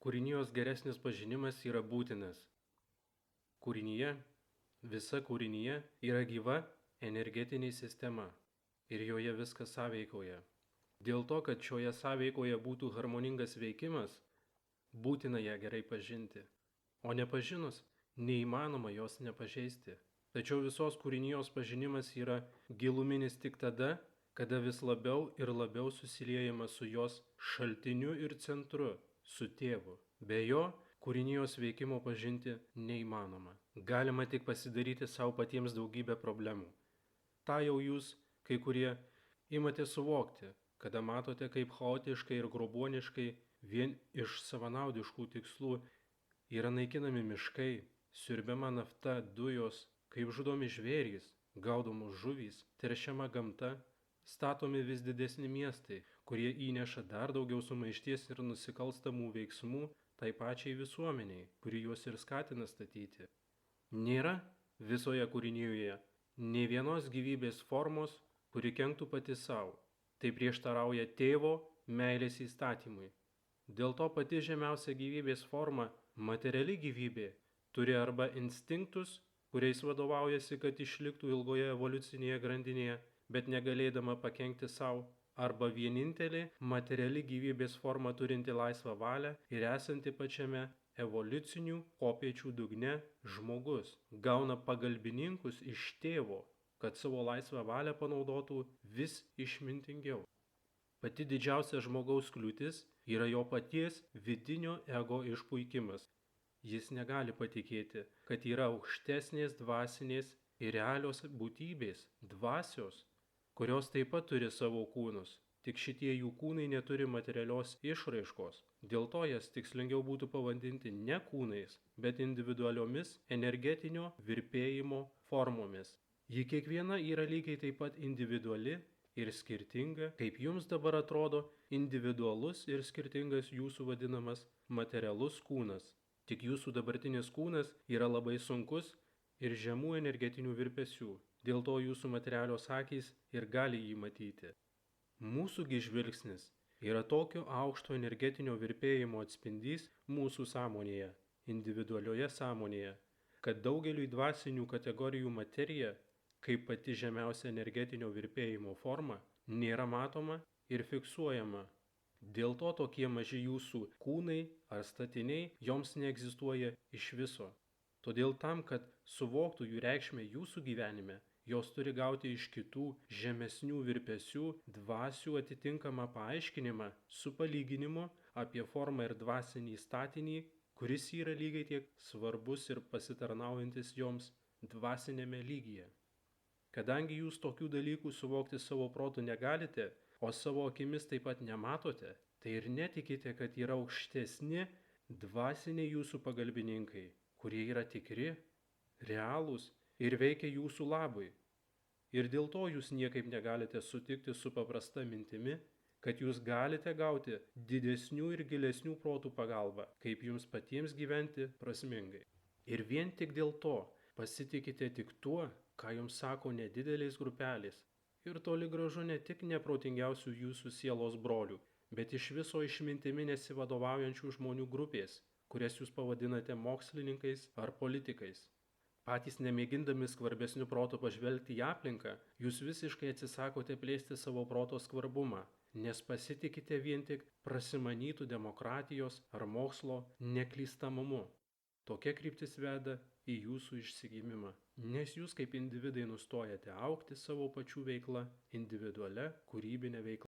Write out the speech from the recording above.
Kūrinijos geresnis pažinimas yra būtinas. Kūrinyje, visa kūrinyje yra gyva energetinė sistema ir joje viskas sąveikauja. Dėl to, kad šioje sąveikoje būtų harmoningas veikimas, būtina ją gerai pažinti, o nepažinus, neįmanoma jos nepažeisti. Tačiau visos kūrinijos pažinimas yra giluminis tik tada, kada vis labiau ir labiau susiliejama su jos šaltiniu ir centru, su tėvu. Be jo, kūrinijos veikimo pažinti neįmanoma. Galima tik pasidaryti savo patiems daugybę problemų. Ta jau jūs, kai kurie, imate suvokti, kada matote, kaip chaotiškai ir grobuoniškai vien iš savanaudiškų tikslų yra naikinami miškai, siurbiama nafta, dujos, kaip žudomi žvėrys, gaudomos žuvys, teršiama gamta, statomi vis didesni miestai, kurie įneša dar daugiau sumaišties ir nusikalstamų veiksmų tai pačiai visuomeniai, kuri juos ir skatina statyti. Nėra visoje kūrinijoje nė vienos gyvybės formos, kuri kenktų pati savo. Tai prieštarauja tėvo meilės įstatymui. Dėl to pati žemiausia gyvybės forma, materiali gyvybė, turi arba instinktus, kuriais vadovaujasi, kad išliktų ilgoje evoliucinėje grandinėje, bet negalėdama pakenkti savo, arba vienintelė materiali gyvybės forma turinti laisvą valią ir esanti pačiame evoliucinių kopėčių dugne žmogus, gauna pagalbininkus iš tėvo, kad savo laisvą valią panaudotų vis išmintingiau. Pati didžiausia žmogaus kliūtis yra jo paties vidinio ego išpuikimas. Jis negali patikėti, kad yra aukštesnės dvasinės ir realios būtybės, dvasios, kurios taip pat turi savo kūnus, tik šitie jų kūnai neturi materialios išraiškos. Dėl to jas tikslingiau būtų pavadinti ne kūnais, bet individualiomis energetinio virpėjimo formomis. Ji kiekviena yra lygiai taip pat individuali ir skirtinga, kaip jums dabar atrodo individualus ir skirtingas jūsų vadinamas materialus kūnas. Tik jūsų dabartinis kūnas yra labai sunkus ir žemų energetinių virpesių, dėl to jūsų materialios akys ir gali jį matyti. Mūsųgi žvilgsnis yra tokio aukšto energetinio virpėjimo atspindys mūsų sąmonėje, individualioje sąmonėje, kad daugeliui dvasinių kategorijų materija, kaip pati žemiausia energetinio virpėjimo forma, nėra matoma ir fiksuojama. Dėl to tokie maži jūsų kūnai ar statiniai joms neegzistuoja iš viso. Todėl tam, kad suvoktų jų reikšmę jūsų gyvenime, jos turi gauti iš kitų žemesnių virpesių dvasių atitinkamą paaiškinimą su palyginimu apie formą ir dvasinį statinį, kuris yra lygiai tiek svarbus ir pasitarnaujantis joms dvasinėme lygyje. Kadangi jūs tokių dalykų suvokti savo protu negalite, o savo akimis taip pat nematote, tai ir netikite, kad yra aukštesni dvasiniai jūsų pagalbininkai, kurie yra tikri, realūs ir veikia jūsų labui. Ir dėl to jūs niekaip negalite sutikti su paprasta mintimi, kad jūs galite gauti didesnių ir gilesnių protų pagalbą, kaip jums patiems gyventi prasmingai. Ir vien tik dėl to pasitikite tik tuo, ką jums sako nedidelės grupelės, ir toli gražu ne tik neprotingiausių jūsų sielos brolių, bet iš viso išmintimi nesivadovaujančių žmonių grupės, kurias jūs pavadinate mokslininkais ar politikais. Patys nemėgindami skvarbesnių protų pažvelgti į aplinką, jūs visiškai atsisakote plėsti savo proto skvarbumą, nes pasitikite vien tik prasimanytų demokratijos ar mokslo neklystamumu. Tokia kryptis veda į jūsų išsigimimą, nes jūs kaip individai nustojate augti savo pačių veikla, individualia kūrybinė veikla.